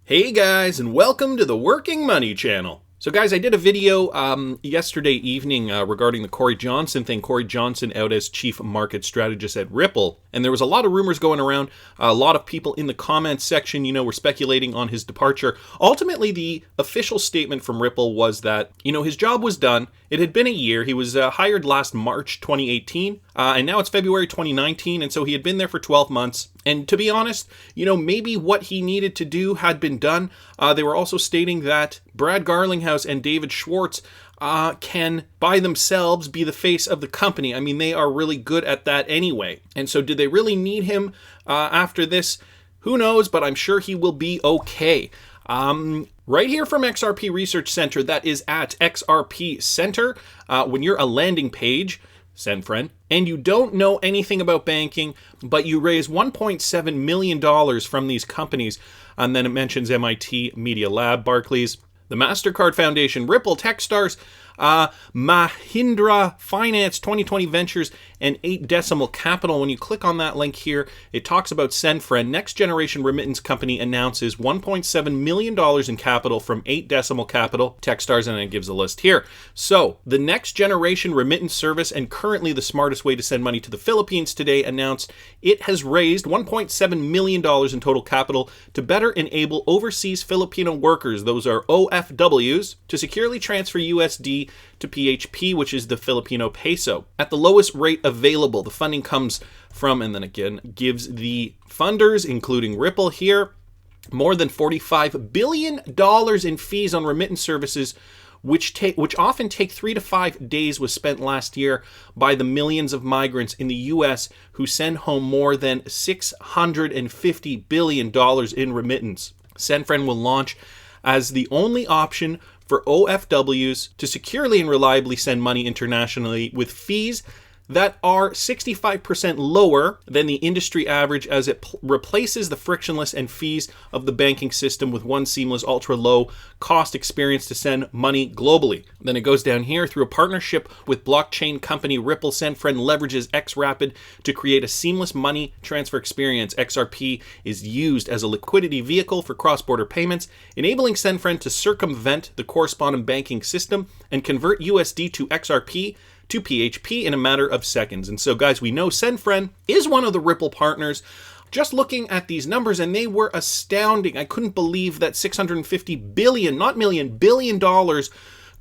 Hey guys, and welcome to the Working Money channel. So guys, I did a video yesterday evening regarding the Corey Johnson thing. Corey Johnson out as Chief Market Strategist at Ripple. And there was a lot of rumors going around. A lot of people in the comments section, were speculating on his departure. Ultimately, the official statement from Ripple was that, his job was done. It had been a year. He was hired last March 2018. And now it's February 2019. And so he had been there for 12 months. And to be honest, maybe what he needed to do had been done. They were also stating that Brad Garlinghouse and David Schwartz can by themselves be the face of the company. I mean, they are really good at that anyway. And so did they really need him after this? Who knows, but I'm sure he will be okay. Right here from XRP Research Center, that is at XRP Center. When you're a landing page, SendFriend, and you don't know anything about banking, but you raise $1.7 million from these companies, and then it mentions MIT Media Lab, Barclays, the MasterCard Foundation, Ripple, Techstars, Mahindra Finance, 2020 Ventures, and 8 Decimal Capital. When you click on that link here, it talks about SendFriend. Next generation remittance company announces $1.7 million in capital from 8 Decimal Capital, Techstars, and it gives a list here. So, the next generation remittance service and currently the smartest way to send money to the Philippines today announced it has raised $1.7 million in total capital to better enable overseas Filipino workers, those are OFWs, to securely transfer USD to PHP, which is the Filipino peso, at the lowest rate available. The funding comes from, and then again, gives the funders, including Ripple here, more than $45 billion in fees on remittance services, which often take 3 to 5 days, was spent last year by the millions of migrants in the U.S. who send home more than $650 billion in remittance. SendFriend will launch as the only option for OFWs to securely and reliably send money internationally with fees that are 65% lower than the industry average, as it replaces the frictionless and fees of the banking system with one seamless, ultra-low cost experience to send money globally. Then it goes down here. Through a partnership with blockchain company Ripple, SendFriend leverages XRapid to create a seamless money transfer experience. XRP is used as a liquidity vehicle for cross-border payments, enabling SendFriend to circumvent the correspondent banking system and convert USD to XRP to PHP in a matter of seconds. And so guys, we know SendFriend is one of the Ripple partners. Just looking at these numbers, and they were astounding. I couldn't believe that $650 billion, not million, billion dollars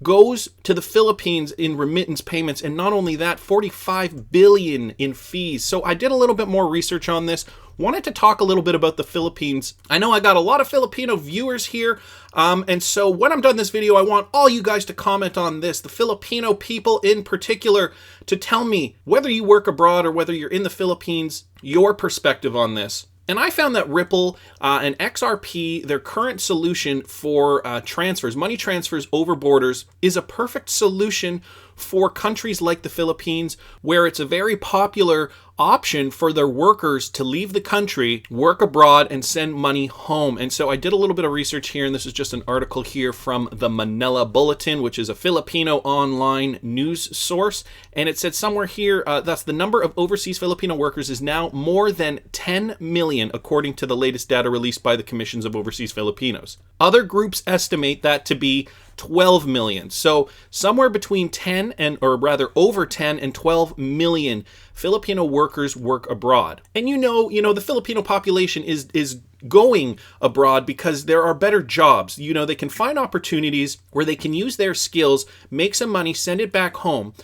goes to the Philippines in remittance payments, and not only that, $45 billion in fees. So I did a little bit more research on this. Wanted to talk a little bit about the Philippines. I know I got a lot of Filipino viewers here, and so when I'm done this video, I want all you guys to comment on this, the Filipino people in particular, to tell me whether you work abroad or whether you're in the Philippines, your perspective on this. And I found that Ripple and XRP, their current solution for transfers, money transfers over borders, is a perfect solution for countries like the Philippines, where it's a very popular option for their workers to leave the country, work abroad, and send money home. And so I did a little bit of research here, and this is just an article here from the Manila Bulletin, which is a Filipino online news source. And it said somewhere here, thus the number of overseas Filipino workers is now more than 10 million, according to the latest data released by the Commissions of Overseas Filipinos. Other groups estimate that to be 12 million. So somewhere between 10 and, or rather over 10 and 12 million Filipino workers work abroad. And the Filipino population is going abroad because there are better jobs. They can find opportunities where they can use their skills, make some money, send it back home.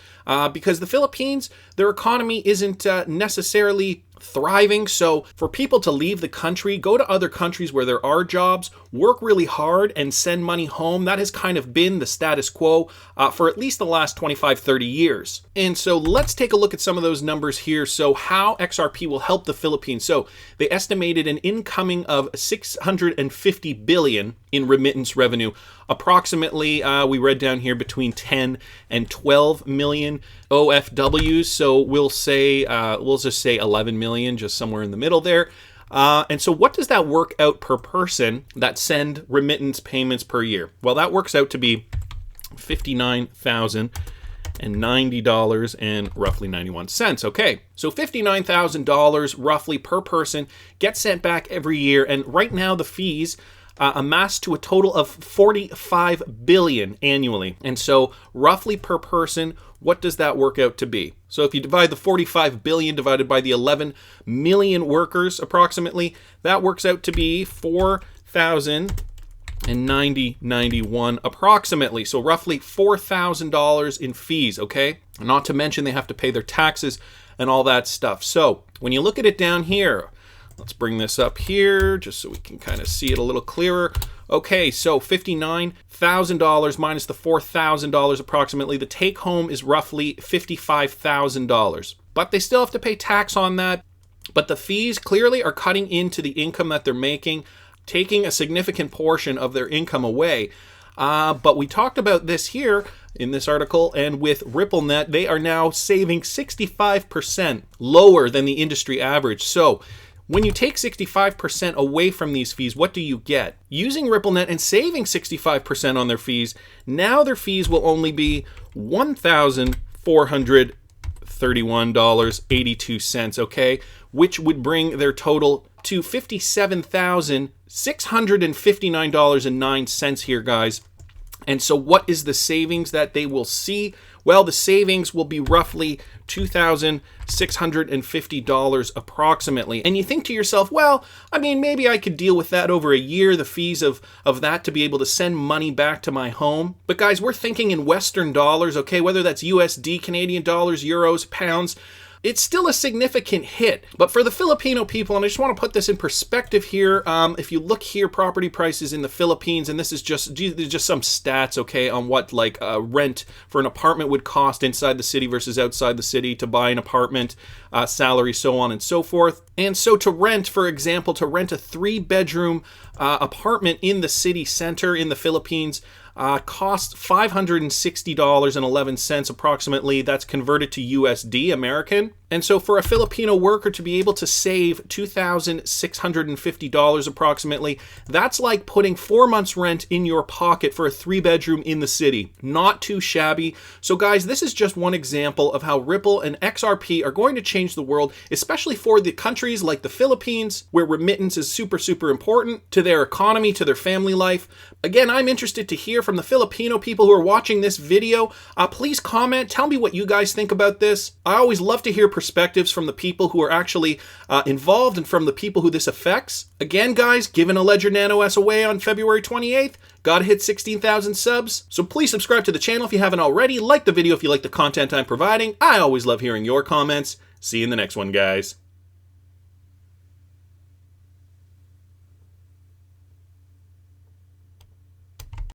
Because the Philippines, their economy isn't necessarily thriving. So for people to leave the country, go to other countries where there are jobs, work really hard, and send money home, that has kind of been the status quo for at least the last 25, 30 years. And so let's take a look at some of those numbers here. So how XRP will help the Philippines. So they estimated an incoming of $650 billion in remittance revenue. Approximately, we read down here, between 10 and 12 million OFWs. So we'll just say 11 million, just somewhere in the middle there. And so what does that work out per person that send remittance payments per year? Well, that works out to be $59,090 and roughly 91 cents. Okay, so $59,000 roughly per person gets sent back every year. And right now the fees amass to a total of 45 billion annually. And so roughly per person, what does that work out to be? So if you divide the 45 billion divided by the 11 million workers approximately, that works out to be 4,091 approximately. So roughly $4,000 in fees, okay? Not to mention they have to pay their taxes and all that stuff. So when you look at it down here, let's bring this up here just so we can kind of see it a little clearer. Okay, so $59,000 minus the $4,000 approximately. The take home is roughly $55,000. But they still have to pay tax on that. But the fees clearly are cutting into the income that they're making, taking a significant portion of their income away. But we talked about this here in this article, and with RippleNet, they are now saving 65% lower than the industry average. So when you take 65% away from these fees, what do you get? Using RippleNet and saving 65% on their fees, now their fees will only be $1,431.82, okay? Which would bring their total to $57,659.09 here, guys. And so what is the savings that they will see? Well, the savings will be roughly $2,650 approximately. And you think to yourself, well, I mean, maybe I could deal with that over a year, the fees of that to be able to send money back to my home. But guys, we're thinking in Western dollars, okay? Whether that's USD, Canadian dollars, euros, pounds, it's still a significant hit. But for the Filipino people, and I just want to put this in perspective here, if you look here, property prices in the Philippines, and this is just some stats, okay, on what like rent for an apartment would cost inside the city versus outside the city to buy an apartment, salary, so on and so forth. And so to rent, for example, to rent a 3-bedroom apartment in the city center in the Philippines, costs $560.11 approximately. That's converted to USD, American. And so for a Filipino worker to be able to save $2,650 approximately, that's like putting 4 months rent in your pocket for a 3-bedroom in the city. Not too shabby. So guys, this is just one example of how Ripple and XRP are going to change the world, especially for the countries like the Philippines, where remittance is super, super important to their economy, to their family life. Again, I'm interested to hear from the Filipino people who are watching this video. Please comment. Tell me what you guys think about this. I always love to hear perspectives from the people who are actually involved and from the people who this affects. Again, guys, giving a Ledger Nano S away on February 28th. Gotta hit 16,000 subs. So please subscribe to the channel if you haven't already. Like the video if you like the content I'm providing. I always love hearing your comments. See you in the next one, guys.